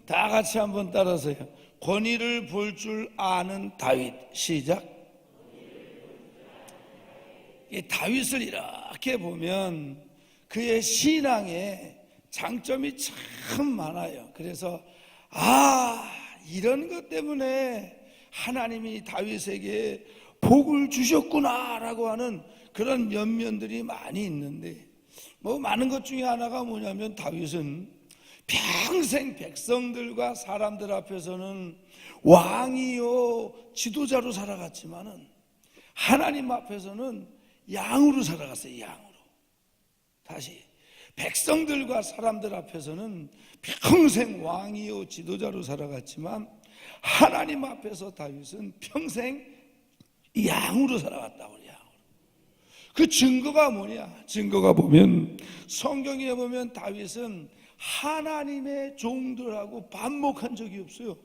다 같이 한번 따라서요. 권위를 볼 줄 아는 다윗. 시작. 이 다윗을 이렇게 보면 그의 신앙에 장점이 참 많아요. 그래서 이런 것 때문에 하나님이 다윗에게 복을 주셨구나라고 하는 그런 면면들이 많이 있는데, 많은 것 중에 하나가 뭐냐면 다윗은 평생 백성들과 사람들 앞에서는 왕이요 지도자로 살아갔지만은 하나님 앞에서는 양으로 살아갔어요. 양으로. 다시, 백성들과 사람들 앞에서는 평생 왕이요 지도자로 살아갔지만 하나님 앞에서 다윗은 평생 양으로 살아갔다고. 양으로. 그 증거가 뭐냐? 증거가 보면 성경에 보면 다윗은 하나님의 종들하고 반목한 적이 없어요.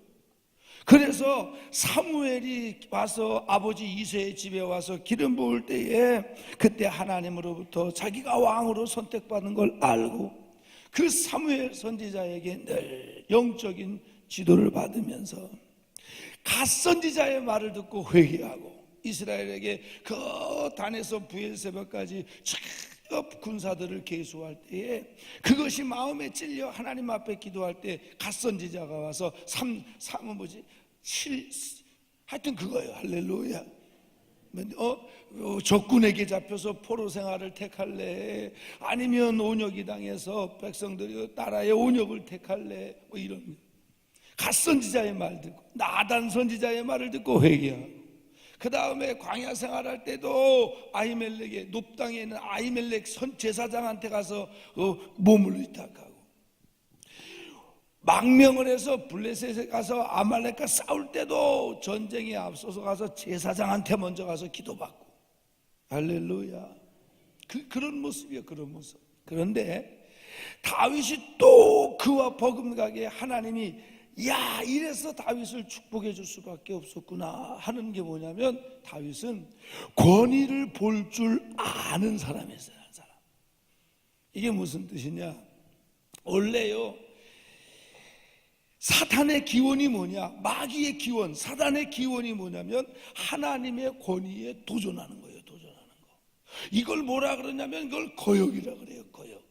그래서 사무엘이 와서 아버지 이새의 집에 와서 기름 부을 때에 그때 하나님으로부터 자기가 왕으로 선택받은 걸 알고 그 사무엘 선지자에게 늘 영적인 지도를 받으면서 갓 선지자의 말을 듣고 회개하고 이스라엘에게 그 단에서 부엘세바까지 군사들을 계수할 때에 그것이 마음에 찔려 하나님 앞에 기도할 때 갓 선지자가 와서 하여튼 그거예요. 할렐루야. 적군에게 잡혀서 포로 생활을 택할래? 아니면 온역이 당해서 백성들이 나라의 온역을 택할래? 이런 갓 선지자의 말 듣고 나단 선지자의 말을 듣고 회개하고 그 다음에 광야 생활할 때도 아히멜렉의 높당에 있는 아히멜렉 제사장한테 가서 몸을 위탁하고 망명을 해서 블레셋에 가서 아말렉과 싸울 때도 전쟁에 앞서서 가서 제사장한테 먼저 가서 기도받고 할렐루야. 그런 모습이에요. 그런 모습. 그런데 다윗이 또 그와 버금가게 하나님이 이래서 다윗을 축복해 줄 수밖에 없었구나 하는 게 뭐냐면 다윗은 권위를 볼 줄 아는 사람이었어요. 사람. 이게 무슨 뜻이냐? 원래요 사탄의 기원이 뭐냐? 마귀의 기원, 사단의 기원이 뭐냐면 하나님의 권위에 도전하는 거예요. 도전하는 거. 이걸 뭐라 그러냐면 이걸 거역이라 그래요. 거역.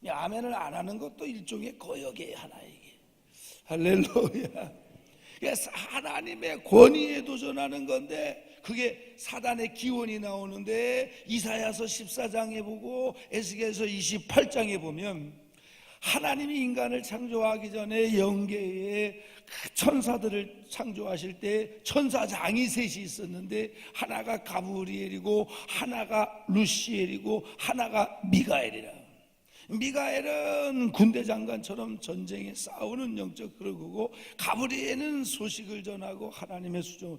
아멘을 안 하는 것도 일종의 거역의 하나예요. 할렐루야. 그래서 하나님의 권위에 도전하는 건데 그게 사단의 기원이 나오는데 이사야서 14장에 보고 에스겔서 28장에 보면 하나님이 인간을 창조하기 전에 영계에 천사들을 창조하실 때 천사장이 셋이 있었는데 하나가 가브리엘이고 하나가 루시엘이고 하나가 미가엘이라. 미가엘은 군대 장관처럼 전쟁에 싸우는 영적 그러고 가브리엘은 소식을 전하고 하나님의 수종,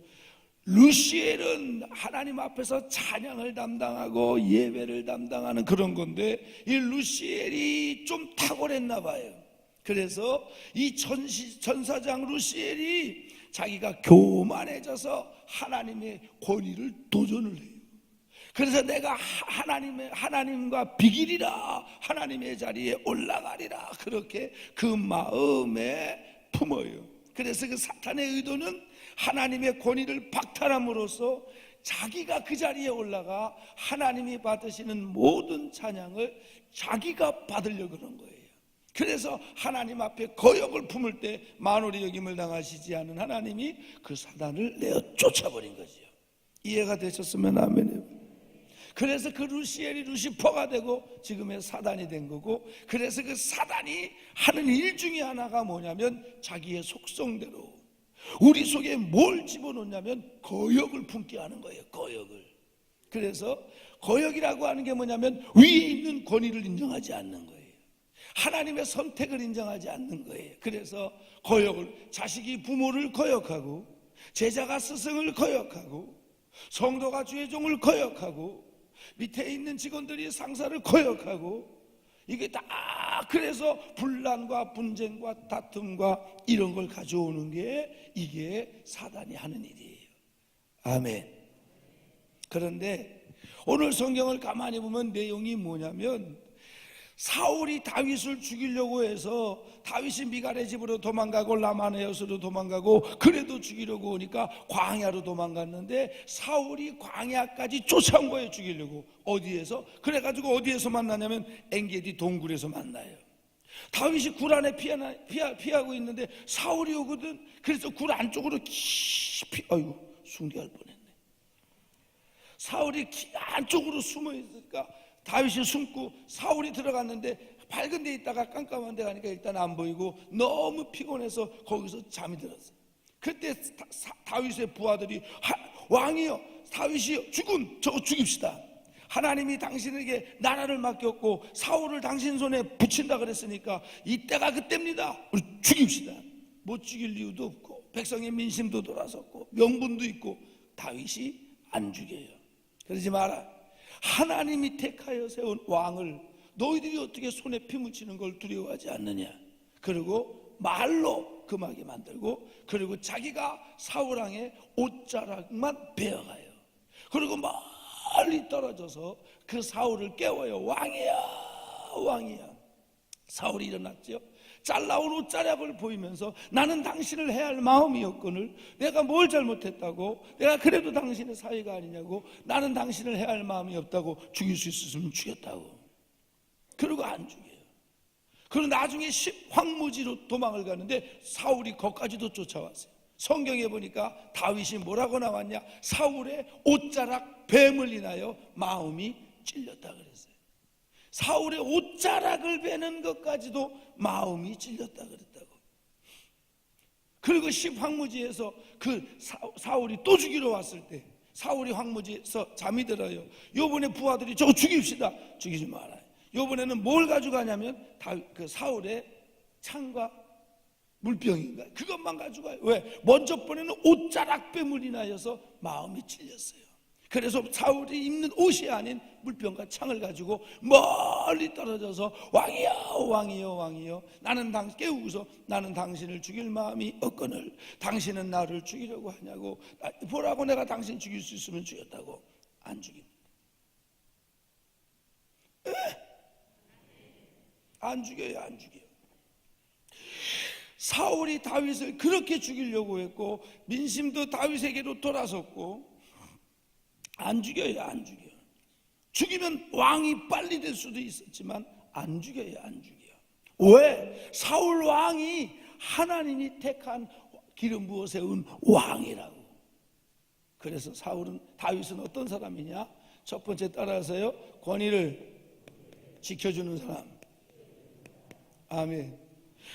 루시엘은 하나님 앞에서 찬양을 담당하고 예배를 담당하는 그런 건데 이 루시엘이 좀 탁월했나 봐요. 그래서 이 천사장 루시엘이 자기가 교만해져서 하나님의 권위를 도전을 해요. 그래서 내가 하나님과 비기리라, 하나님의 자리에 올라가리라, 그렇게 그 마음에 품어요. 그래서 그 사탄의 의도는 하나님의 권위를 박탈함으로써 자기가 그 자리에 올라가 하나님이 받으시는 모든 찬양을 자기가 받으려고 그런 거예요. 그래서 하나님 앞에 거역을 품을 때 만홀히 여김을 당하시지 않은 하나님이 그 사단을 내어 쫓아버린 거죠. 이해가 되셨으면 아멘이요. 그래서 그 루시엘이 루시퍼가 되고 지금의 사단이 된 거고, 그래서 그 사단이 하는 일 중에 하나가 뭐냐면 자기의 속성대로 우리 속에 뭘 집어넣냐면 거역을 품게 하는 거예요. 거역을. 그래서 거역이라고 하는 게 뭐냐면 위에 있는 권위를 인정하지 않는 거예요. 하나님의 선택을 인정하지 않는 거예요. 그래서 거역을, 자식이 부모를 거역하고 제자가 스승을 거역하고 성도가 주의 종을 거역하고 밑에 있는 직원들이 상사를 거역하고, 이게 다 그래서 분란과 분쟁과 다툼과 이런 걸 가져오는 게 이게 사단이 하는 일이에요. 아멘. 그런데 오늘 성경을 가만히 보면 내용이 뭐냐면 사울이 다윗을 죽이려고 해서 다윗이 미갈의 집으로 도망가고 라마네요스로 도망가고 그래도 죽이려고 오니까 광야로 도망갔는데 사울이 광야까지 쫓아온 거예요. 죽이려고. 어디에서? 그래가지고 어디에서 만나냐면 엔게디 동굴에서 만나요. 다윗이 굴 안에 피하고 있는데 사울이 오거든. 그래서 굴 안쪽으로 깊이, 아이고 숭배할 뻔했네. 사울이 안쪽으로 숨어 있으니까 다윗이 숨고 사울이 들어갔는데 밝은 데 있다가 깜깜한 데 가니까 일단 안 보이고 너무 피곤해서 거기서 잠이 들었어요. 그때 다윗의 부하들이 왕이여, 다윗이여, 저거 죽입시다. 하나님이 당신에게 나라를 맡겼고 사울을 당신 손에 붙인다 그랬으니까 이때가 그때입니다. 우리 죽입시다. 못 죽일 이유도 없고 백성의 민심도 돌아섰고 명분도 있고 다윗이 안 죽여요. 그러지 마라. 하나님이 택하여 세운 왕을 너희들이 어떻게 손에 피 묻히는 걸 두려워하지 않느냐. 그리고 말로 금하게 만들고 그리고 자기가 사울왕의 옷자락만 베어가요. 그리고 멀리 떨어져서 그 사울을 깨워요. 왕이야, 왕이야. 사울이 일어났죠. 잘라온 옷자락을 보이면서 나는 당신을 해야 할 마음이었거늘 내가 뭘 잘못했다고, 내가 그래도 당신의 사위가 아니냐고, 나는 당신을 해야 할 마음이 없다고, 죽일 수 있었으면 죽였다고. 그러고 안 죽여요. 그리고 나중에 황무지로 도망을 가는데 사울이 거기까지도 쫓아왔어요. 성경에 보니까 다윗이 뭐라고 나왔냐, 사울의 옷자락 뱀을 인하여 마음이 찔렸다 그랬어요. 사울의 옷자락을 베는 것까지도 마음이 찔렸다 그랬다고. 그리고 황무지에서 그 사울이 또 죽이러 왔을 때 사울이 황무지에서 잠이 들어요. 요번에 부하들이 저거 죽입시다. 죽이지 말아요. 요번에는 뭘 가져가냐면 그 사울의 창과 물병인가 그것만 가져가요. 왜? 먼저 번에는 옷자락 뱀을 인하여서 마음이 찔렸어요. 그래서 사울이 입는 옷이 아닌 물병과 창을 가지고 멀리 떨어져서 왕이여, 왕이여, 왕이여, 나는 깨우고서 나는 당신을 죽일 마음이 없거늘 당신은 나를 죽이려고 하냐고. 보라고, 내가 당신 죽일 수 있으면 죽였다고. 안 죽입니다. 안 죽여요, 안 죽여요. 사울이 다윗을 그렇게 죽이려고 했고 민심도 다윗에게로 돌아섰고 안 죽여요, 안 죽여요. 죽이면 왕이 빨리 될 수도 있었지만 안 죽여요, 안 죽여요. 왜? 사울 왕이 하나님이 택한 기름 부어 세운 왕이라고. 그래서 다윗은 어떤 사람이냐? 첫 번째 따라하세요. 권위를 지켜주는 사람. 아멘.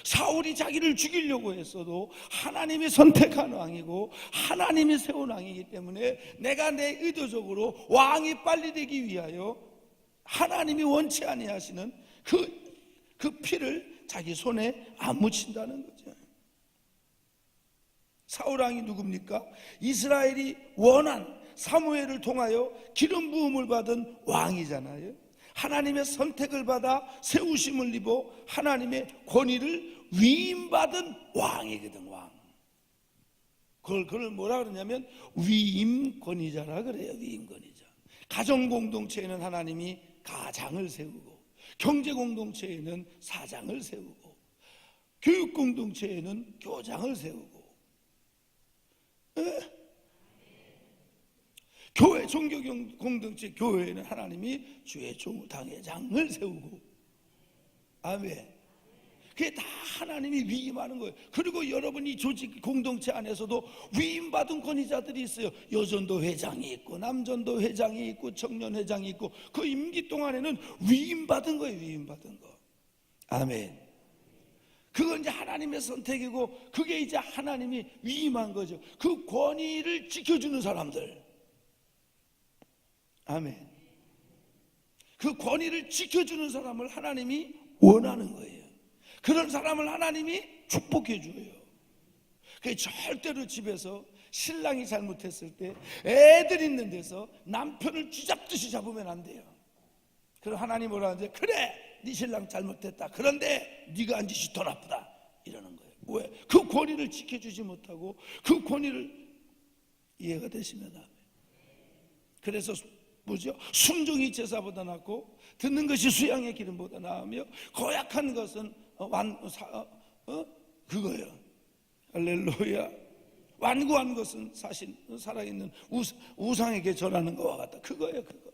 사울이 자기를 죽이려고 했어도 하나님이 선택한 왕이고 하나님이 세운 왕이기 때문에 내가 내 의도적으로 왕이 빨리 되기 위하여 하나님이 원치 아니하시는 그 피를 자기 손에 안 묻힌다는 거죠. 사울 왕이 누굽니까? 이스라엘이 원한 사무엘을 통하여 기름 부음을 받은 왕이잖아요. 하나님의 선택을 받아 세우심을 입어 하나님의 권위를 위임받은 왕이거든, 왕. 그걸 뭐라 그러냐면 위임권위자라 그래요, 위임권위자. 가정공동체에는 하나님이 가장을 세우고, 경제공동체에는 사장을 세우고, 교육공동체에는 교장을 세우고, 교회, 종교공동체 교회에는 하나님이 주의 당회장을 세우고. 아멘. 그게 다 하나님이 위임하는 거예요. 그리고 여러분이 조직 공동체 안에서도 위임받은 권위자들이 있어요. 여전도 회장이 있고 남전도 회장이 있고 청년회장이 있고 그 임기 동안에는 위임받은 거예요, 위임받은 거. 아멘. 그건 이제 하나님의 선택이고 그게 이제 하나님이 위임한 거죠. 그 권위를 지켜주는 사람들. 아멘. 그 권위를 지켜주는 사람을 하나님이 원하는 거예요. 그런 사람을 하나님이 축복해 줘요. 그게 절대로 집에서 신랑이 잘못했을 때 애들 있는 데서 남편을 쥐잡듯이 잡으면 안 돼요. 그럼 하나님 뭐라 하는지, 그래 네 신랑 잘못했다, 그런데 네가 한 짓이 더 나쁘다, 이러는 거예요. 왜? 그 권위를 지켜주지 못하고 그 권위를, 이해가 되시면 아멘. 그래서 뭐죠? 순종이 제사보다 낫고 듣는 것이 수양의 기름보다 나으며 고약한 것은 그거예요. 할렐루야. 완고한 것은 사실 살아있는 우상에게 절하는 것과 같다. 그거예요. 그거.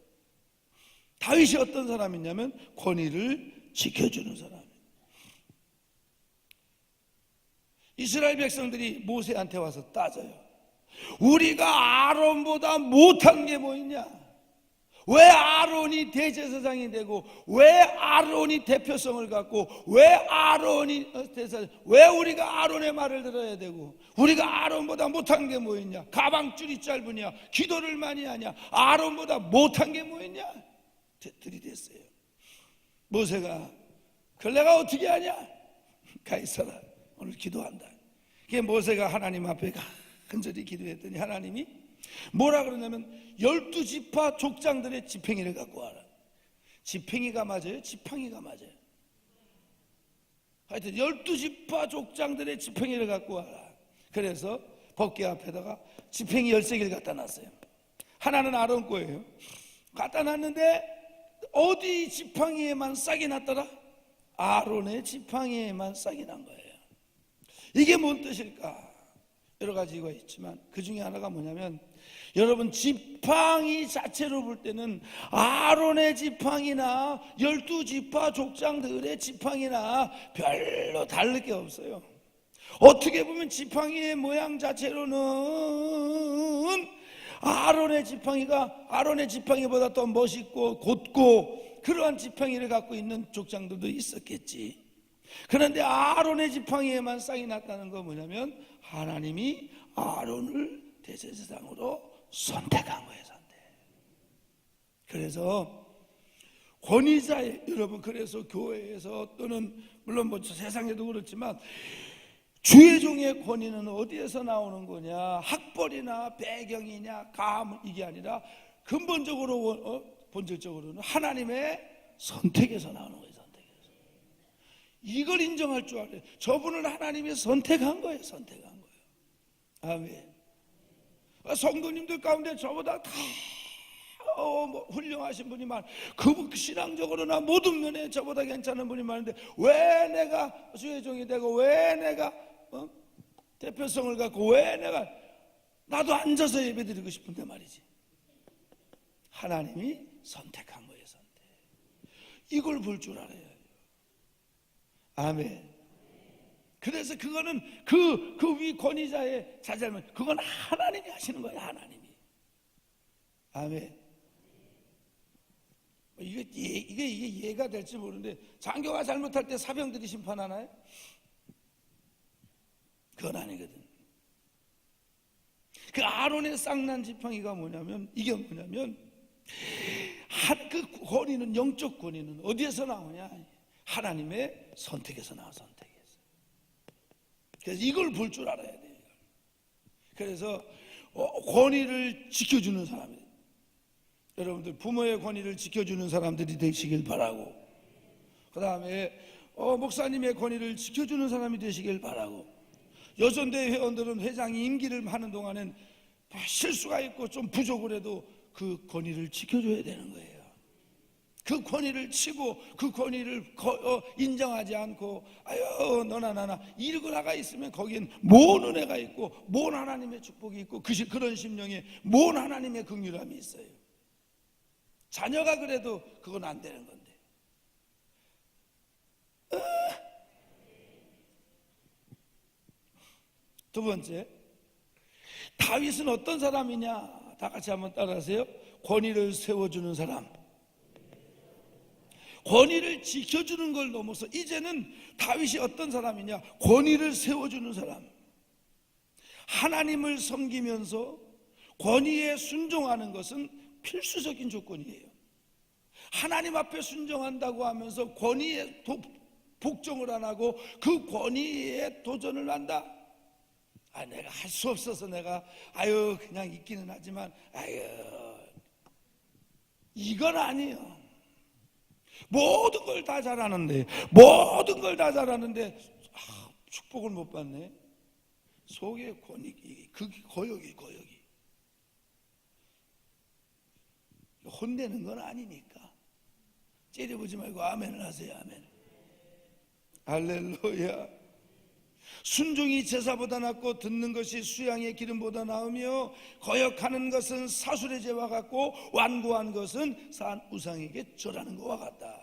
다윗이 어떤 사람이냐면 권위를 지켜주는 사람이에요. 이스라엘 백성들이 모세한테 와서 따져요. 우리가 아론보다 못한 게 뭐 있냐? 왜 아론이 대제사장이 되고, 왜 아론이 대표성을 갖고, 왜 우리가 아론의 말을 들어야 되고, 우리가 아론보다 못한 게 뭐 있냐? 가방줄이 짧으냐? 기도를 많이 하냐? 아론보다 못한 게 뭐 있냐? 들이댔어요. 모세가 그걸 내가 어떻게 하냐? 가 있어라. 오늘 기도한다. 그게 모세가 하나님 앞에 간절히 기도했더니 하나님이 뭐라 그러냐면 12지파 족장들의 지팽이를 갖고 와라. 지팽이가 맞아요? 지팡이가 맞아요? 하여튼 12지파 족장들의 지팽이를 갖고 와라. 그래서 법궤 앞에다가 지팽이 13개를 갖다 놨어요. 하나는 아론 거예요. 갖다 놨는데 어디 지팡이에만 싹이 났더라? 아론의 지팡이에만 싹이 난 거예요. 이게 뭔 뜻일까? 여러 가지가 있지만 그 중에 하나가 뭐냐면, 여러분 지팡이 자체로 볼 때는 아론의 지팡이나 12지파 족장들의 지팡이나 별로 다를 게 없어요. 어떻게 보면 지팡이의 모양 자체로는 아론의 지팡이보다 더 멋있고 곧고 그러한 지팡이를 갖고 있는 족장들도 있었겠지. 그런데 아론의 지팡이에만 싹이 났다는 건 뭐냐면 하나님이 아론을 대제사장으로 선택한 거예요. 선택. 그래서 권위자의, 여러분, 그래서 교회에서 또는 물론 뭐 세상에도 그렇지만 주의 종의 권위는 어디에서 나오는 거냐? 학벌이나 배경이냐 이게 아니라 근본적으로 본질적으로는 하나님의 선택에서 나오는 거예요. 선택에서. 이걸 인정할 줄 알아요. 저분을 하나님이 선택한 거예요. 선택한 거예요. 아멘. 성도님들 가운데 저보다 다 훌륭하신 분이 그 신앙적으로나 모든 면에 저보다 괜찮은 분이 많은데 왜 내가 주의 종이 되고, 왜 내가 대표성을 갖고, 왜 내가 나도 앉아서 예배드리고 싶은데 말이지. 하나님이 선택한 거예요. 선택. 이걸 볼 줄 알아야 해요. 아멘. 그래서 그거는 그 위 권위자의 자잘면, 그건 하나님이 하시는 거예요. 하나님이. 아멘. 이게 이해가 될지 모르는데, 장교가 잘못할 때 사병들이 심판하나요? 그건 아니거든. 그 아론의 쌍난 지팡이가 뭐냐면, 이게 뭐냐면, 그 권위는, 영적 권위는 어디에서 나오냐? 하나님의 선택에서 나와. 선택에서. 그래서 이걸 볼 줄 알아야 돼요. 그래서 권위를 지켜주는 사람이에요. 여러분들 부모의 권위를 지켜주는 사람들이 되시길 바라고, 그 다음에 목사님의 권위를 지켜주는 사람이 되시길 바라고, 여전대 회원들은 회장이 임기를 하는 동안엔 실수가 있고 좀 부족을 해도 그 권위를 지켜줘야 되는 거예요. 그 권위를 치고 그 권위를 인정하지 않고 아유 너나 나나 이러고 나가 있으면 거기엔 뭔 은혜가 있고 뭔 하나님의 축복이 있고 그런 심령에 뭔 하나님의 긍휼함이 있어요. 자녀가 그래도 그건 안 되는 건데. 두 번째, 다윗은 어떤 사람이냐? 다 같이 한번 따라하세요. 권위를 세워주는 사람. 권위를 지켜주는 걸 넘어서 이제는 다윗이 어떤 사람이냐? 권위를 세워주는 사람. 하나님을 섬기면서 권위에 순종하는 것은 필수적인 조건이에요. 하나님 앞에 순종한다고 하면서 권위에 복종을 안 하고 그 권위에 도전을 한다. 내가 할 수 없어서 내가 그냥 있기는 하지만 이건 아니에요. 모든 걸 다 잘하는데 축복을 못 받네. 속에 권위, 그 고역이. 혼내는 건 아니니까 째려보지 말고 아멘을 하세요. 아멘. 할렐루야. 순종이 제사보다 낫고 듣는 것이 수양의 기름보다 나으며 거역하는 것은 사술의 죄와 같고 완고한 것은 산 우상에게 절하는 것과 같다.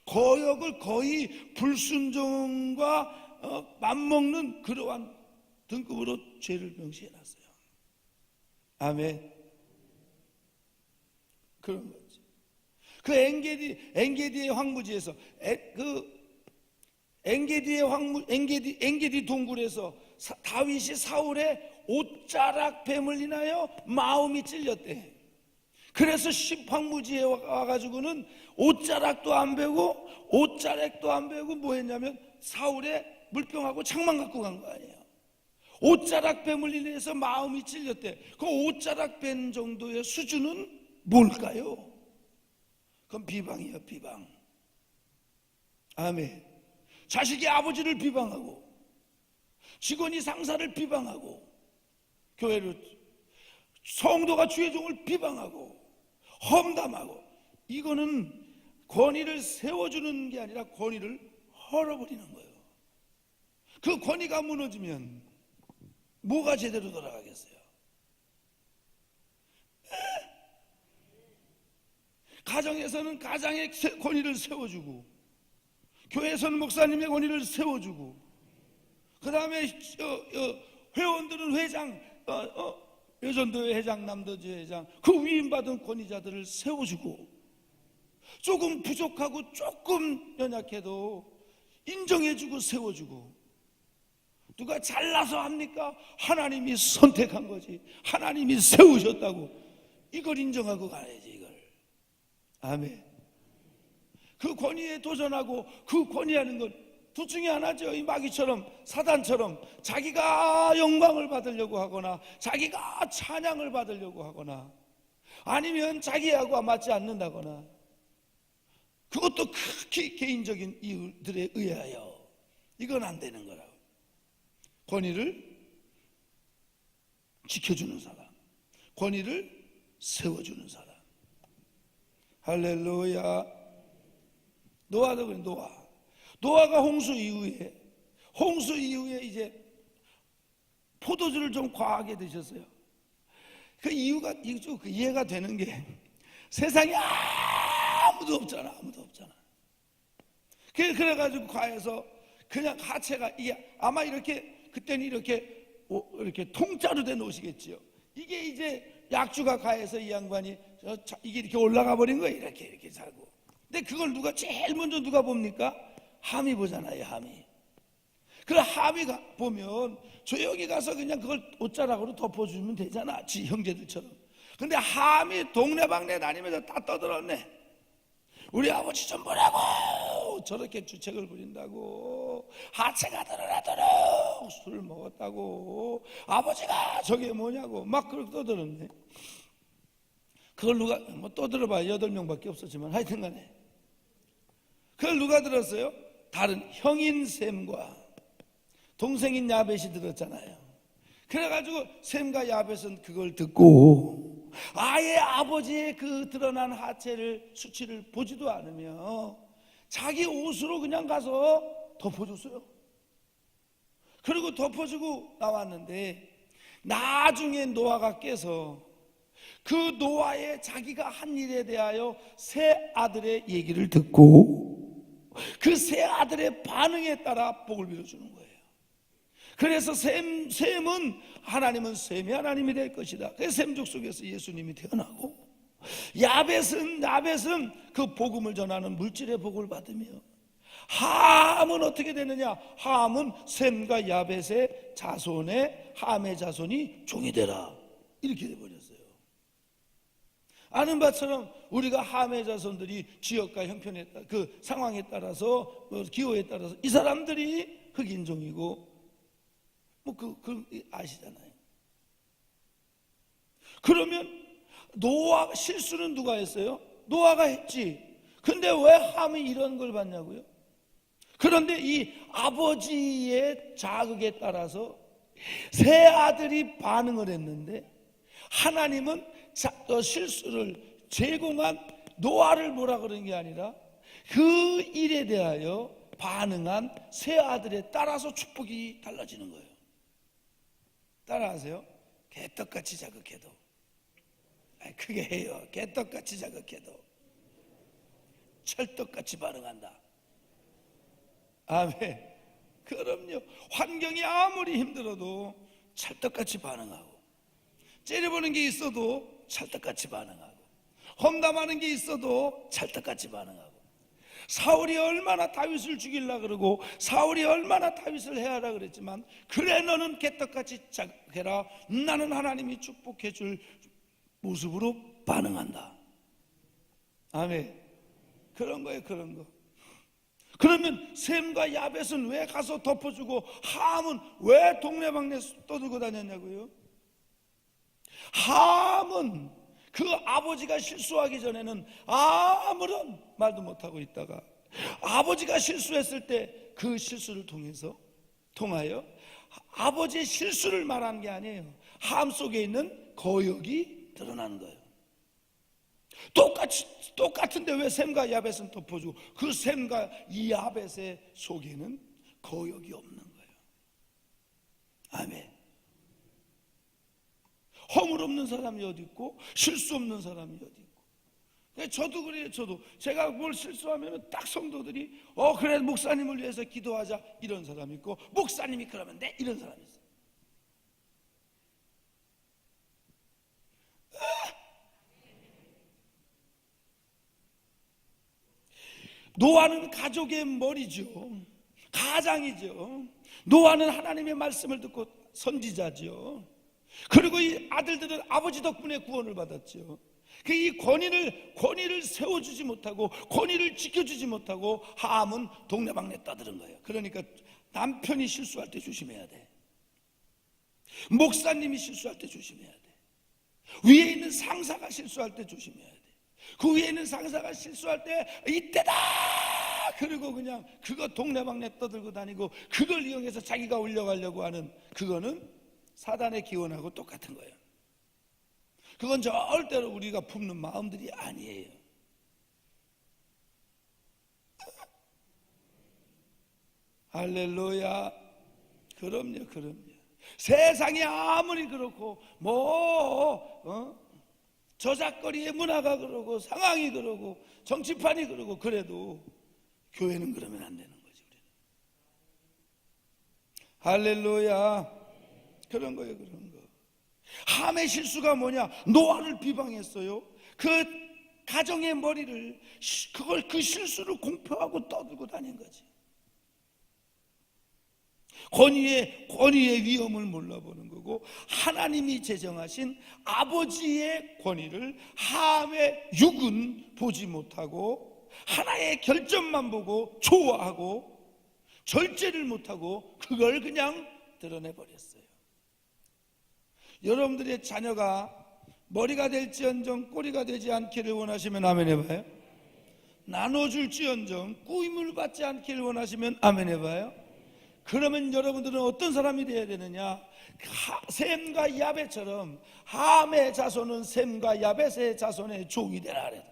거역을 거의 불순종과 맞먹는 그러한 등급으로 죄를 명시해놨어요. 아멘. 그런 거지. 그 엔게디의 황무지에서 엔게디 동굴에서 다윗이 사울의 옷자락 뱀을 인하여 마음이 찔렸대. 그래서 황무지에 와가지고는 옷자락도 안 베고 옷자락도 안 베고 뭐 했냐면 사울의 물병하고 창만 갖고 간 거 아니에요. 옷자락 뱀을 인해서 마음이 찔렸대. 그 옷자락 뱀 정도의 수준은 뭘까요? 그건 비방이에요. 비방. 아멘. 자식이 아버지를 비방하고 직원이 상사를 비방하고 교회를 성도가 주의 종을 비방하고 험담하고, 이거는 권위를 세워주는 게 아니라 권위를 헐어버리는 거예요. 그 권위가 무너지면 뭐가 제대로 돌아가겠어요? 가정에서는 가장의 권위를 세워주고, 교회에서는 목사님의 권위를 세워주고, 그 다음에 회원들은 회장, 여전도회 회장, 남도회 회장, 그 위임받은 권위자들을 세워주고, 조금 부족하고 조금 연약해도 인정해주고 세워주고. 누가 잘나서 합니까? 하나님이 선택한 거지, 하나님이 세우셨다고 이걸 인정하고 가야지. 이걸. 아멘. 그 권위에 도전하고 그 권위하는 건 둘 중에 하나죠. 이 마귀처럼, 사단처럼 자기가 영광을 받으려고 하거나 자기가 찬양을 받으려고 하거나 아니면 자기하고 맞지 않는다거나, 그것도 극히 개인적인 이유들에 의하여 이건 안 되는 거라고. 권위를 지켜주는 사람, 권위를 세워주는 사람. 할렐루야. 노아도 그래. 노아가 홍수 이후에 이제 포도주를 좀 과하게 드셨어요. 그 이유가 좀 이해가 되는 게, 세상에 아무도 없잖아. 그래가지고 과해서 그냥 하체가, 이게 아마 이렇게 그때는 이렇게 통짜로 된 옷이겠지요. 이게 이제 약주가 가해서 이 양반이 이게 이렇게 올라가 버린 거예요. 이렇게 자고. 근데 그걸 제일 먼저 누가 봅니까? 함이 보잖아요. 함이. 그 함이 보면 조용히 가서 그냥 그걸 옷자락으로 덮어주면 되잖아, 지 형제들처럼. 근데 함이 동네방네 다니면서 다 떠들었네. 우리 아버지 좀 보라고, 저렇게 주책을 부린다고, 하체가 드러나도록 술을 먹었다고, 아버지가 저게 뭐냐고 막 그렇게 떠들었네. 그걸 누가 떠들어봐야 8명밖에 없었지만 하여튼간에 그걸 누가 들었어요? 다른 형인 셈과 동생인 야벳이 들었잖아요. 그래가지고 셈과 야벳은 그걸 듣고 아예 아버지의 그 드러난 하체를, 수치를 보지도 않으며 자기 옷으로 그냥 가서 덮어줬어요. 그리고 덮어주고 나왔는데, 나중에 노아가 깨서 그 노아의 자기가 한 일에 대하여 세 아들의 얘기를 듣고 그 세 아들의 반응에 따라 복을 빌어주는 거예요. 그래서 셈은, 하나님은 셈이 하나님이 될 것이다. 그래서 셈족 속에서 예수님이 태어나고, 야벳은 그 복음을 전하는 물질의 복을 받으며, 함은 어떻게 되느냐? 함은 셈과 야벳의 자손의, 함의 자손이 종이 되라, 이렇게 돼버렸어요. 아는 바처럼 우리가 함의 자손들이 지역과 형편에 따라, 그 상황에 따라서, 기호에 따라서 이 사람들이 흑인종이고 아시잖아요. 그러면 노아 실수는 누가 했어요? 노아가 했지. 근데 왜 함이 이런 걸 받냐고요? 그런데 이 아버지의 자극에 따라서 세 아들이 반응을 했는데, 하나님은 실수를 제공한 노아를 뭐라 그러는 게 아니라 그 일에 대하여 반응한 세 아들에 따라서 축복이 달라지는 거예요. 따라하세요. 개떡같이 자극해도, 크게 해요. 개떡같이 자극해도 찰떡같이 반응한다. 아멘. 그럼요. 환경이 아무리 힘들어도 찰떡같이 반응하고, 째려보는 게 있어도 찰떡같이 반응하고, 험담하는 게 있어도 찰떡같이 반응하고, 사울이 얼마나 다윗을 죽이려고 그러고 사울이 얼마나 다윗을 해하라 그랬지만, 그래 너는 개떡같이 자극해라, 나는 하나님이 축복해 줄 모습으로 반응한다. 아멘. 그런 거예요. 그런 거. 그러면 셈과 야벳은 왜 가서 덮어주고 함은 왜 동네방네 떠들고 다녔냐고요? 함은 그 아버지가 실수하기 전에는 아무런 말도 못하고 있다가, 아버지가 실수했을 때 그 실수를 통하여 아버지의 실수를 말하는 게 아니에요. 함 속에 있는 거역이 드러나는 거예요. 똑같은데 왜 셈과 야벳은 덮어주고 그 셈과 이 야벳의 속에는 거역이 없는 거예요. 아멘. 허물 없는 사람이 어디 있고 실수 없는 사람이 어디 있고. 저도 그래요. 제가 뭘 실수하면 딱 성도들이 그래 목사님을 위해서 기도하자 이런 사람이 있고, 목사님이 그러면 돼 이런 사람이 있어요. 노아는 가족의 머리죠. 가장이죠. 노아는 하나님의 말씀을 듣고 선지자죠. 그리고 이 아들들은 아버지 덕분에 구원을 받았죠. 이 권위를 세워주지 못하고 권위를 지켜주지 못하고 함은 동네방네 떠드는 거예요. 그러니까 남편이 실수할 때 조심해야 돼. 목사님이 실수할 때 조심해야 돼. 위에 있는 상사가 실수할 때 조심해야 돼. 그 위에 있는 상사가 실수할 때 이때다 그리고 그냥 그거 동네방네 떠들고 다니고 그걸 이용해서 자기가 올려가려고 하는, 그거는 사단의 기원하고 똑같은 거예요. 그건 절대로 우리가 품는 마음들이 아니에요. 할렐루야. 그럼요. 세상이 아무리 그렇고 저작거리의 문화가 그러고 상황이 그러고 정치판이 그러고 그래도 교회는 그러면 안 되는 거지. 우리는. 할렐루야. 그런 거예요. 그런 거. 함의 실수가 뭐냐? 노아를 비방했어요. 그 가정의 머리를, 그 실수를 공표하고 떠들고 다닌 거지. 권위의 위험을 몰라보는 거고, 하나님이 제정하신 아버지의 권위를 함의 육은 보지 못하고 하나의 결점만 보고 좋아하고 절제를 못하고 그걸 그냥 드러내버렸어요. 여러분들의 자녀가 머리가 될지언정 꼬리가 되지 않기를 원하시면 아멘 해봐요. 나눠줄지언정 꾸임을 받지 않기를 원하시면 아멘 해봐요. 그러면 여러분들은 어떤 사람이 되어야 되느냐? 셈과 야벳처럼 함의 자손은 셈과 야벳의 자손의 종이 되라 그래.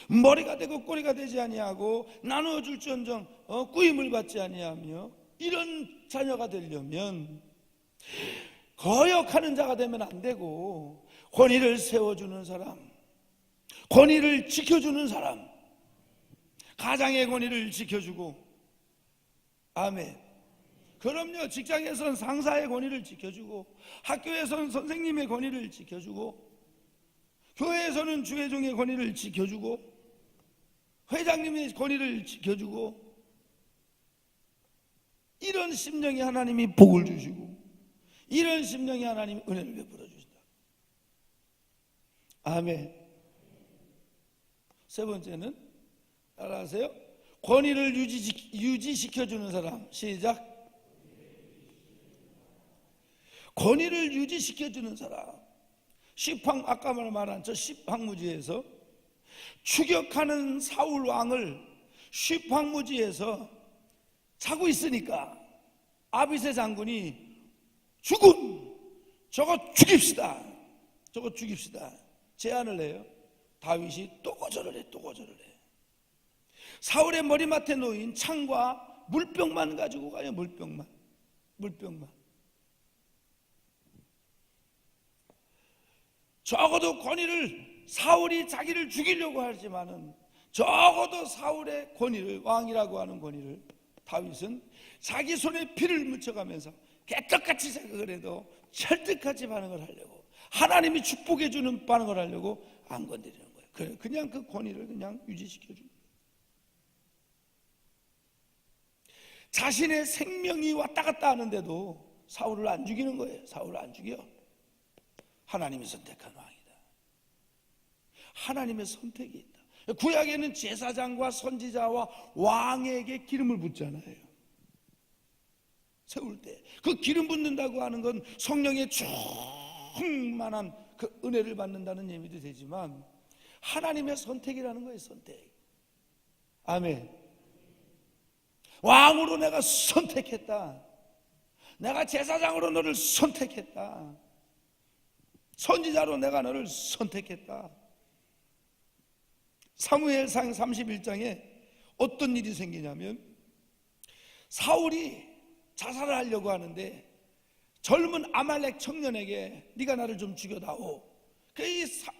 머리가 되고 꼬리가 되지 아니하고 나눠줄지언정 꾸임을 받지 아니하며, 이런 자녀가 되려면 거역하는 자가 되면 안 되고 권위를 세워주는 사람, 권위를 지켜주는 사람, 가장의 권위를 지켜주고, 아멘. 그럼요. 직장에서는 상사의 권위를 지켜주고, 학교에서는 선생님의 권위를 지켜주고, 교회에서는 주회종의 권위를 지켜주고, 회장님의 권위를 지켜주고, 이런 심령이 하나님이 복을 주시고, 이런 심령이 하나님이 은혜를 베풀어 주신다. 아멘. 세 번째는 따라하세요. 권위를 유지시켜주는 사람. 시작. 권위를 유지시켜주는 사람. 아까 말한 저 십황무지에서 추격하는 사울 왕을 십황무지에서 자고 있으니까 아비새 장군이 저거 죽입시다 제안을 해요. 다윗이 또 거절을 해. 사울의 머리맡에 놓인 창과 물병만 가지고 가요. 물병만. 적어도 권위를, 사울이 자기를 죽이려고 하지만은 적어도 사울의 권위를, 왕이라고 하는 권위를 다윗은 자기 손에 피를 묻혀가면서 개떡같이 생각을 해도 철떡같이 반응을 하려고, 하나님이 축복해 주는 반응을 하려고 안 건드리는 거예요. 그냥 그 권위를 그냥 유지시켜 주는 거예요. 자신의 생명이 왔다 갔다 하는데도 사울을 안 죽이는 거예요. 사울을 안 죽여. 하나님이 선택한 왕이다. 하나님의 선택이 있다. 구약에는 제사장과 선지자와 왕에게 기름을 붓잖아요. 세울 때 그 기름 붓는다고 하는 건 성령의 충만한 그 은혜를 받는다는 의미도 되지만 하나님의 선택이라는 거예요. 선택. 아멘. 왕으로 내가 선택했다. 내가 제사장으로 너를 선택했다. 선지자로 내가 너를 선택했다. 사무엘상 31장에 어떤 일이 생기냐면 사울이 자살을 하려고 하는데 젊은 아말렉 청년에게 네가 나를 좀 죽여다오.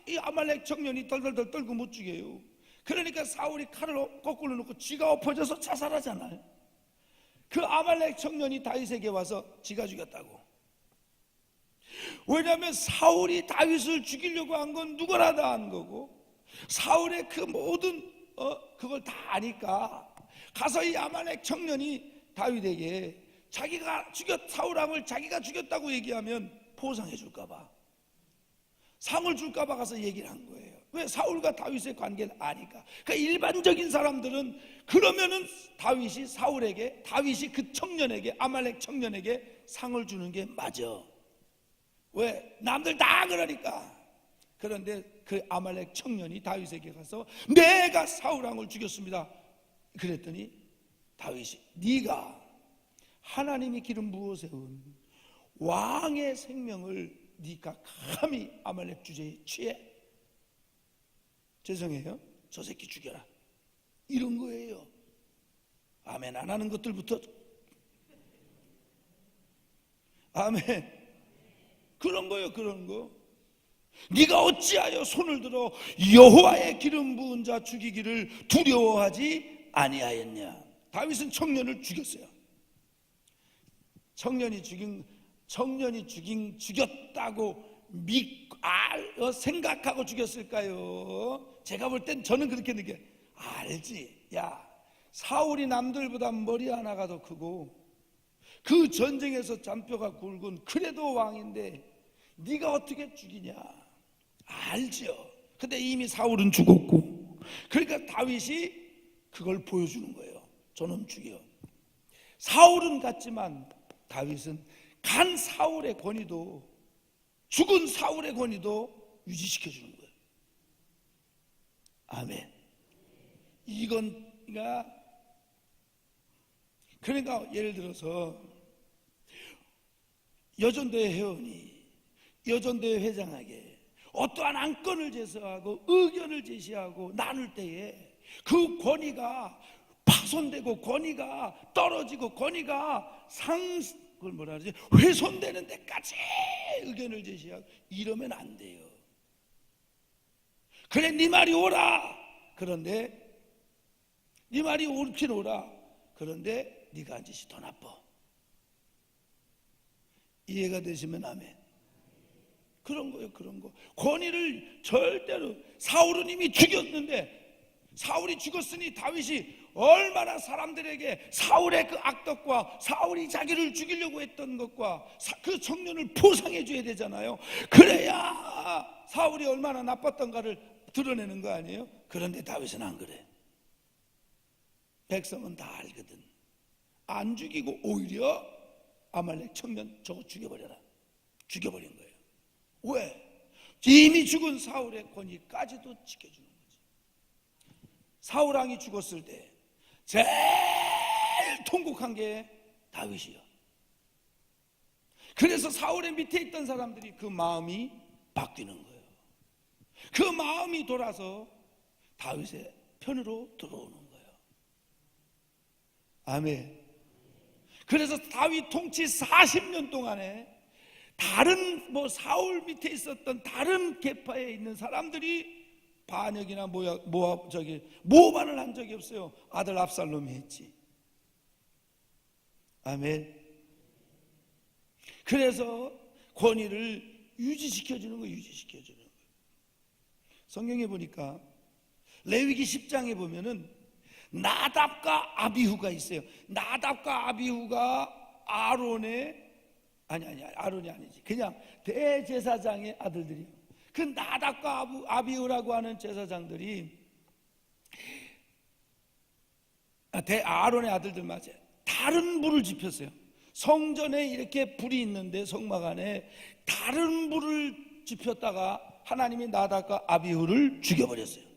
이 아말렉 청년이 덜덜덜 떨고 못 죽여요. 그러니까 사울이 칼을 거꾸로 놓고 쥐가 엎어져서 자살하잖아요. 그 아말렉 청년이 다윗에게 와서 지가 죽였다고. 왜냐하면 사울이 다윗을 죽이려고 한 건 누구나 다 한 거고 사울의 그 모든 그걸 다 아니까 가서 이 아말렉 청년이 다윗에게 자기가 사울왕을 자기가 죽였다고 얘기하면 보상해 줄까봐, 상을 줄까봐 가서 얘기를 한 거예요. 왜? 사울과 다윗의 관계를 아니까. 그러니까 일반적인 사람들은 그러면은 다윗이 그 청년에게, 아말렉 청년에게 상을 주는 게 맞아. 왜? 남들 다 그러니까. 그런데 그 아말렉 청년이 다윗에게 가서 내가 사울왕을 죽였습니다. 그랬더니 다윗이 네가 하나님이 기름 부어 세운 왕의 생명을 네가 감히 아말렉 주제에 취해? 죄송해요, 저 새끼 죽여라, 이런 거예요. 아멘 안 하는 것들부터 아멘. 그런 거예요. 그런 거. 네가 어찌하여 손을 들어 여호와의 기름 부은 자 죽이기를 두려워하지 아니하였냐. 다윗은 청년을 죽였어요. 청년이 죽였다고 생각하고 죽였을까요? 제가 볼 땐 저는 그렇게 느껴요. 알지. 야, 사울이 남들보다 머리 하나가 더 크고 그 전쟁에서 잔뼈가 굵은 그래도 왕인데 네가 어떻게 죽이냐. 알죠. 근데 이미 사울은 죽었고, 그러니까 다윗이 그걸 보여주는 거예요. 저놈 죽여. 사울은 갔지만 다윗은 간 사울의 권위도, 죽은 사울의 권위도 유지시켜 주는 거예요. 아멘. 이건 그러니까 예를 들어서 여전대회 회원이 여전대회 회장에게 어떠한 안건을 제시하고 의견을 제시하고 나눌 때에 그 권위가 파손되고 권위가 떨어지고 권위가 그걸 뭐라 그러지? 훼손되는 데까지 의견을 제시하고 이러면 안 돼요. 그래 네 말이 옳아. 그런데 네 말이 옳긴 옳아. 그런데 네가 한 짓이 더 나빠. 이해가 되시면 아멘. 그런 거예요. 그런 거. 권위를 절대로, 사울은 이미 죽였는데, 사울이 죽었으니 다윗이 얼마나 사람들에게 사울의 그 악덕과 사울이 자기를 죽이려고 했던 것과 그 청년을 포상해 줘야 되잖아요. 그래야 사울이 얼마나 나빴던가를 드러내는 거 아니에요? 그런데 다윗은 안 그래. 백성은 다 알거든. 안 죽이고 오히려 아말렉 청년 저거 죽여버려라. 죽여버린 거예요. 왜? 이미 죽은 사울의 권위까지도 지켜주는 거지. 사울왕이 죽었을 때 제일 통곡한 게 다윗이요. 그래서 사울의 밑에 있던 사람들이 그 마음이 바뀌는 거예요. 그 마음이 돌아서 다윗의 편으로 들어오는 거예요. 아멘. 그래서 다윗 통치 40년 동안에 다른 사울 밑에 있었던 다른 계파에 있는 사람들이 반역이나 모반을 한 적이 없어요. 아들 압살롬이 했지. 아멘. 그래서 권위를 유지시켜주는 거예요. 유지시켜주는 거예요. 성경에 보니까 레위기 10장에 보면은 나답과 아비후가 있어요. 나답과 아비후가 아론이 아니지. 그냥 대제사장의 아들들이에요. 그 나답과 아비후라고 하는 제사장들이 아론의 아들들 맞아요. 다른 불을 지폈어요. 성전에 이렇게 불이 있는데 성막 안에 다른 불을 지폈다가 하나님이 나답과 아비후를 죽여버렸어요.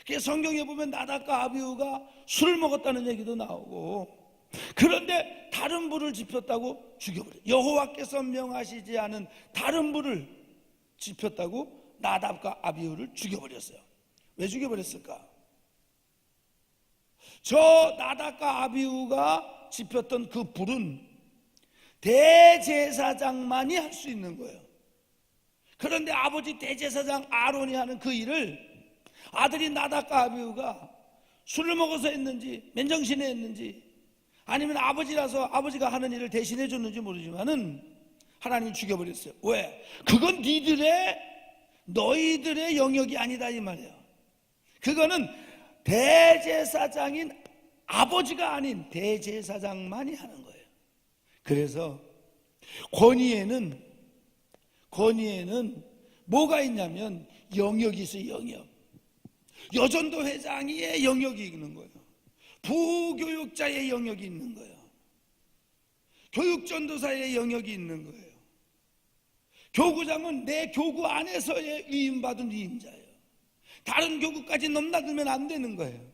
그래서 성경에 보면 나답과 아비후가 술을 먹었다는 얘기도 나오고, 그런데 다른 불을 지폈다고 죽여버려요. 여호와께서 명하시지 않은 다른 불을 지폈다고 나답과 아비후를 죽여버렸어요. 왜 죽여버렸을까? 저 나답과 아비후가 지폈던 그 불은 대제사장만이 할 수 있는 거예요. 그런데 아버지 대제사장 아론이 하는 그 일을 아들이 나답과 아비후가 술을 먹어서 했는지 맨정신에 했는지 아니면 아버지라서 아버지가 하는 일을 대신해 줬는지 모르지만은 하나님이 죽여버렸어요. 왜? 그건 너희들의 영역이 아니다 이 말이에요. 그거는 대제사장인 아버지가 아닌 대제사장만이 하는 거예요. 그래서 권위에는 뭐가 있냐면 영역이 있어요. 영역. 여전도 회장의 영역이 있는 거예요. 부교육자의 영역이 있는 거예요. 교육전도사의 영역이 있는 거예요. 교구장은 내 교구 안에서의 위임받은 위임자예요. 다른 교구까지 넘나들면 안 되는 거예요.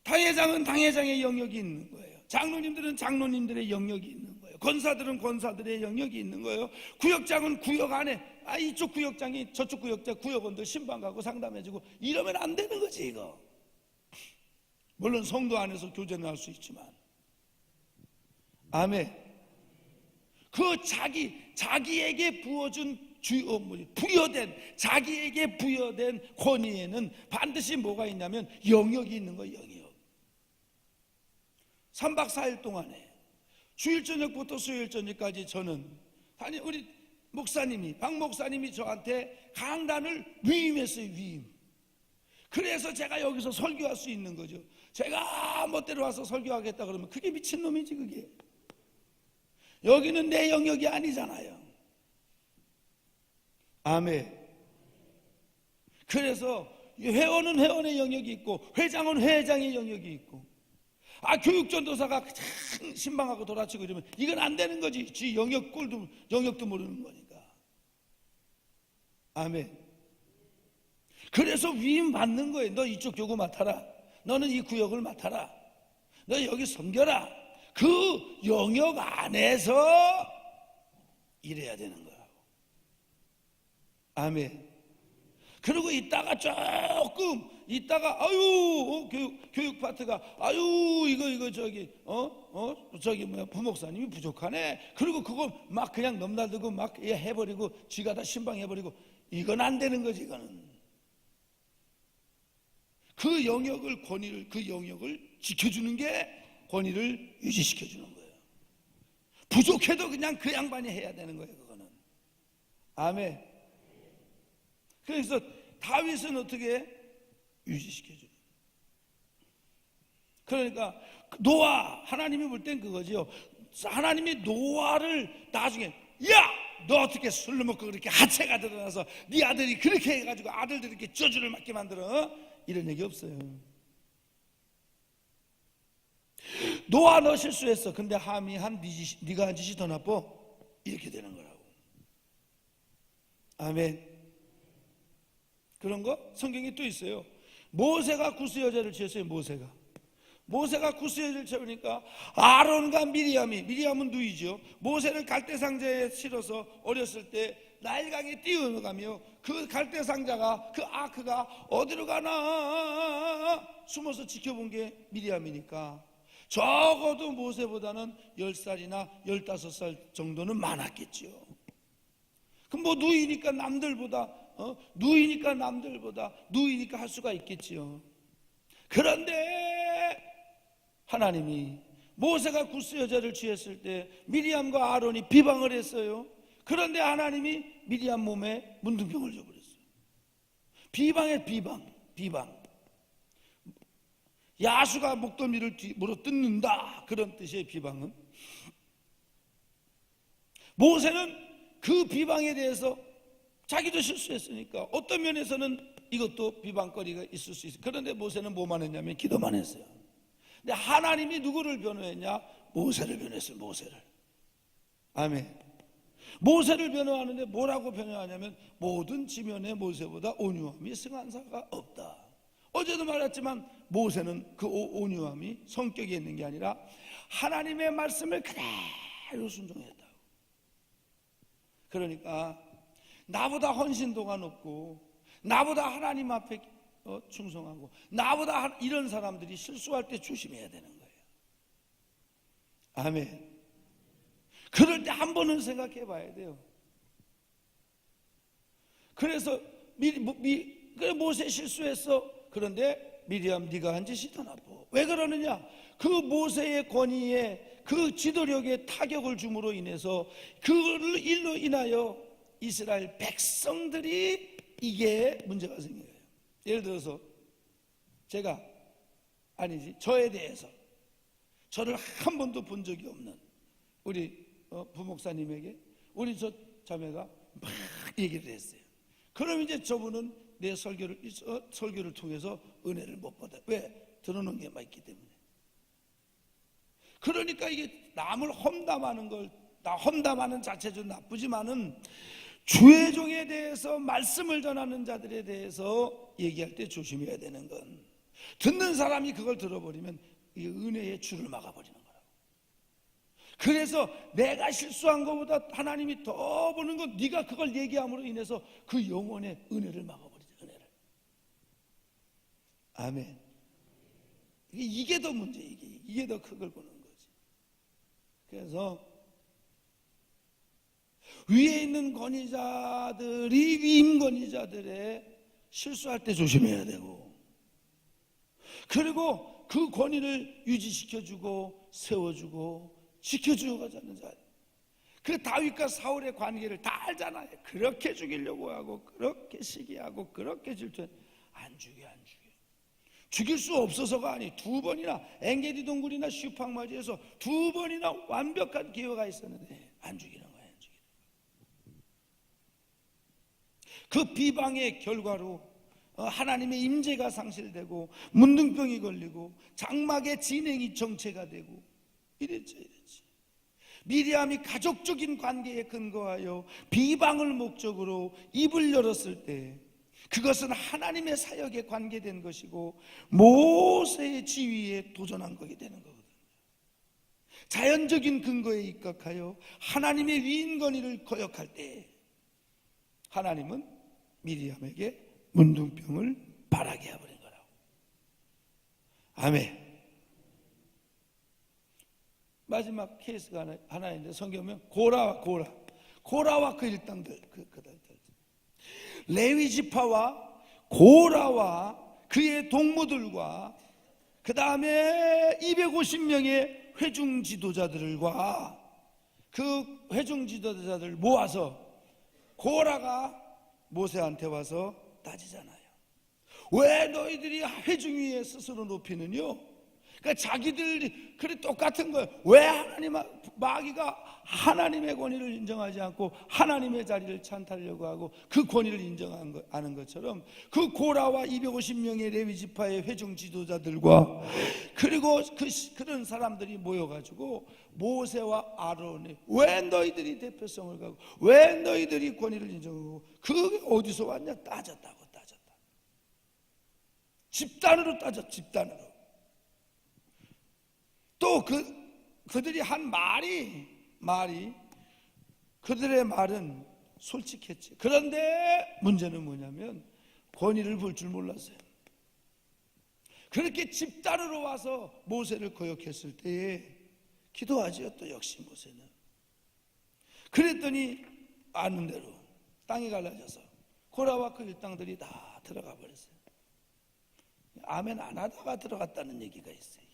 당회장은 당회장의 영역이 있는 거예요. 장로님들은 장로님들의 영역이 있는 거예요. 권사들은 권사들의 영역이 있는 거예요. 구역장은 구역 안에 이쪽 구역장이 저쪽 구역원들 신방 가고 상담해주고 이러면 안 되는 거지 이거. 물론 성도 안에서 교제는 할 수 있지만. 아멘. 그 자기에게 부어준 자기에게 부여된 권위에는 반드시 뭐가 있냐면 영역이 있는 거예요. 영역. 3박 4일 동안에 주일 저녁부터 수요일 저녁까지 저는 우리 목사님이 박 목사님이 저한테 강단을 위임했어요. 위임. 그래서 제가 여기서 설교할 수 있는 거죠. 제가 멋대로 와서 설교하겠다 그러면 그게 미친놈이지 그게. 여기는 내 영역이 아니잖아요. 아멘. 그래서 회원은 회원의 영역이 있고 회장은 회장의 영역이 있고 교육전도사가 신방하고 돌아치고 이러면 이건 안 되는 거지. 지 영역도 모르는 거니까. 아멘. 그래서 위임 받는 거예요. 너 이쪽 교구 맡아라. 너는 이 구역을 맡아라. 너 여기 섬겨라. 그 영역 안에서 일해야 되는 거야. 아멘. 그리고 이따가 교육 파트가 부목사님이 부족하네. 그리고 그거 막 그냥 넘나들고 막 해버리고 지가 다 신방해버리고 이건 안 되는 거지. 이거는 그 영역을 지켜주는 게 권위를 유지시켜주는 거예요. 부족해도 그냥 그 양반이 해야 되는 거예요. 그거는. 아멘. 그래서 다윗은 어떻게 유지시켜줘요? 그러니까 하나님이 볼 땐 그거죠. 하나님이 노아를 나중에 너 어떻게 술을 먹고 그렇게 하체가 드러나서 네 아들이 그렇게 해가지고 아들들이 이렇게 저주를 맞게 만들어? 이런 얘기 없어요. 노아 너 실수했어. 근데 함이 네가 한 짓이 더 나빠. 이렇게 되는 거라고. 아멘. 그런 거 성경에 또 있어요. 모세가 구스여자를 지었어요. 모세가 구스여자를 지으니까 아론과 미리암은 누이죠. 모세를 갈대 상자에 실어서 어렸을 때 나일강에 뛰어가며 그 갈대 상자가, 그 아크가 어디로 가나 숨어서 지켜본 게 미리암이니까 적어도 모세보다는 10살이나 15살 정도는 많았겠지요. 그럼 뭐 누이니까 남들보다 누이니까 할 수가 있겠지요. 그런데 하나님이 모세가 구스 여자를 취했을 때 미리암과 아론이 비방을 했어요. 그런데 하나님이 미리암 몸에 문둥병을 줘버렸어요. 비방에 비방. 야수가 목덜미를 물어 뜯는다, 그런 뜻의 비방은. 모세는 그 비방에 대해서 자기도 실수했으니까 어떤 면에서는 이것도 비방거리가 있을 수 있어요. 그런데 모세는 뭐만 했냐면 기도만 했어요. 근데 하나님이 누구를 변호했냐? 모세를 변호했어요. 모세를. 아멘. 모세를 변호하는데 뭐라고 변호하냐면 모든 지면에 모세보다 온유함이 승한 자가 없다. 어제도 말했지만 모세는 그 온유함이 성격에 있는 게 아니라 하나님의 말씀을 그대로 순종했다. 그러니까 나보다 헌신도가 높고 나보다 하나님 앞에 충성하고 나보다 이런 사람들이 실수할 때 조심해야 되는 거예요. 아멘. 그럴 때 한 번은 생각해 봐야 돼요. 그래서 그래 모세 실수했어. 그런데 미리암 네가 한 짓이 더 나빠. 왜 그러느냐? 그 모세의 권위에 그 지도력에 타격을 줌으로 인해서 그거를 일로 인하여 이스라엘 백성들이 이게 문제가 생겨요. 예를 들어서 저에 대해서 저를 한 번도 본 적이 없는 우리 부목사님에게 우리 저 자매가 막 얘기를 했어요. 그럼 이제 저분은 내 설교를 통해서 은혜를 못 받아. 왜? 들어놓은 게 막 있기 때문에. 그러니까 이게 남을 험담하는 자체도 나쁘지만은 주의 종에 대해서 말씀을 전하는 자들에 대해서 얘기할 때 조심해야 되는 건 듣는 사람이 그걸 들어버리면 이 은혜의 줄을 막아버리는 거라고. 그래서 내가 실수한 것보다 하나님이 더 보는 건 네가 그걸 얘기함으로 인해서 그 영혼의 은혜를 막아버리죠. 은혜를. 아멘. 이게 더 문제. 이게 더 큰 걸 보는 거지. 그래서 위에 있는 권위자들이 위임 권위자들의 실수할 때 조심해야 되고, 그리고 그 권위를 유지시켜주고 세워주고 지켜주고 가자는 자. 그 다윗과 사울의 관계를 다 알잖아요. 그렇게 죽이려고 하고 그렇게 시기하고 그렇게 질투해. 안 죽여. 죽일 수 없어서가 아니, 2번이나 엔게디 동굴이나 슈팡마지에서 2번이나 완벽한 기회가 있었는데 안 죽이는 거예요. 그 비방의 결과로 하나님의 임재가 상실되고 문둥병이 걸리고 장막의 진행이 정체가 되고 이랬지. 미리암이 가족적인 관계에 근거하여 비방을 목적으로 입을 열었을 때 그것은 하나님의 사역에 관계된 것이고 모세의 지위에 도전한 거게 되는 거거든요. 자연적인 근거에 입각하여 하나님의 위인 권위를 거역할 때 하나님은 미리암에게 문둥병을 바라게 해버린 거라고. 아멘. 마지막 케이스가 하나 있는데 성경에 고라와 그 일당들, 레위 지파와 고라와 그의 동무들과 그 다음에 250명의 회중 지도자들과 그 회중 지도자들 모아서 고라가 모세한테 와서 따지잖아요. 왜 너희들이 회중 위에 스스로 높이느뇨? 그러니까 자기들이 그래 똑같은 거예요. 왜 마귀가 하나님의 권위를 인정하지 않고 하나님의 자리를 찬탈하려고 하고 그 권위를 인정하는 것처럼 그 고라와 250명의 레위 지파의 회중 지도자들과 그리고 그런 사람들이 모여가지고 모세와 아론이 왜 너희들이 대표성을 가고 왜 너희들이 권위를 인정하고 그게 어디서 왔냐? 따졌다. 집단으로 따졌. 집단으로. 또 그들이 한 말이 그들의 말은 솔직했지. 그런데 문제는 뭐냐면 권위를 볼 줄 몰랐어요. 그렇게 집단으로 와서 모세를 거역했을 때에 기도하지요. 또 역시 모세는. 그랬더니 아는 대로 땅이 갈라져서 고라와 그 일당들이 다 들어가 버렸어요. 아멘 안 하다가 들어갔다는 얘기가 있어요.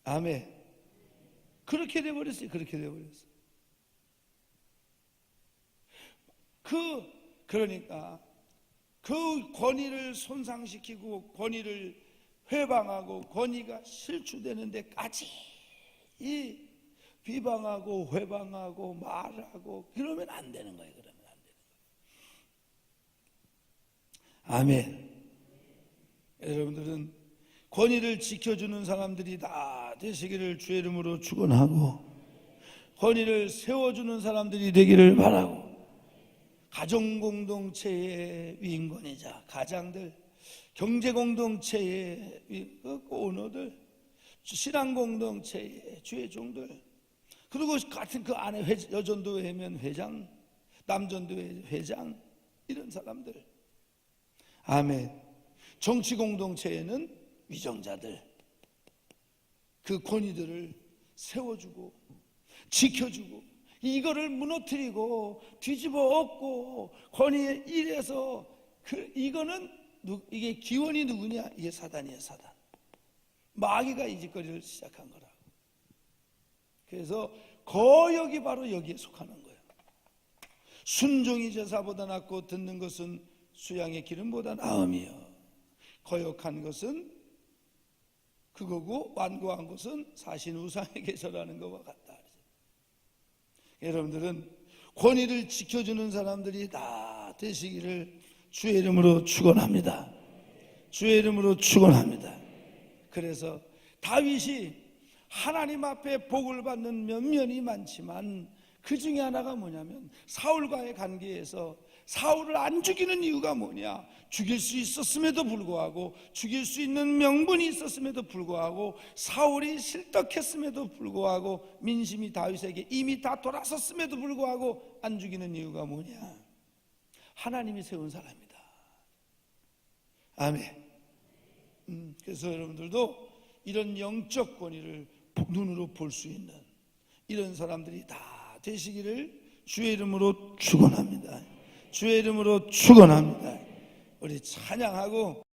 아멘. 그렇게 돼버렸어요. 그렇게 돼버렸어요. 그러니까 그 권위를 손상시키고 권위를 회방하고 권위가 실추되는 데까지 이 비방하고 회방하고 말하고 그러면 안 되는 거예요. 그러면 안 되는 거예요. 아멘. 여러분들은 권위를 지켜주는 사람들이 다 되시기를 주의 이름으로 축원하고, 권위를 세워주는 사람들이 되기를 바라고, 가정공동체의 위인권이자 가장들, 경제공동체의 오너들, 신앙공동체의 주의 종들, 그리고 같은 그 안에 여전도회 회면 회장, 남전도회 회장, 이런 사람들. 아멘. 정치공동체에는 위정자들, 그 권위들을 세워주고 지켜주고, 이거를 무너뜨리고 뒤집어 엎고 권위에 일해서 이게 기원이 누구냐? 이게 사단이에요. 사단. 마귀가 이 짓거리를 시작한 거라고. 그래서 거역이 바로 여기에 속하는 거예요. 순종이 제사보다 낫고 듣는 것은 수양의 기름보다 나음이요, 거역한 것은 그거고 완고한 것은 사신 우상에 계절하는 것과 같다. 여러분들은 권위를 지켜주는 사람들이 다 되시기를 주의 이름으로 축원합니다. 주의 이름으로 축원합니다. 그래서 다윗이 하나님 앞에 복을 받는 면면이 많지만 그 중에 하나가 뭐냐면, 사울과의 관계에서 사울을 안 죽이는 이유가 뭐냐? 죽일 수 있었음에도 불구하고, 죽일 수 있는 명분이 있었음에도 불구하고, 사울이 실덕했음에도 불구하고, 민심이 다윗에게 이미 다 돌아섰음에도 불구하고 안 죽이는 이유가 뭐냐? 하나님이 세운 사람이다. 아멘. 그래서 여러분들도 이런 영적 권위를 눈으로 볼 수 있는 이런 사람들이 다 되시기를 주의 이름으로 축원합니다. 주의 이름으로 축원합니다. 우리 찬양하고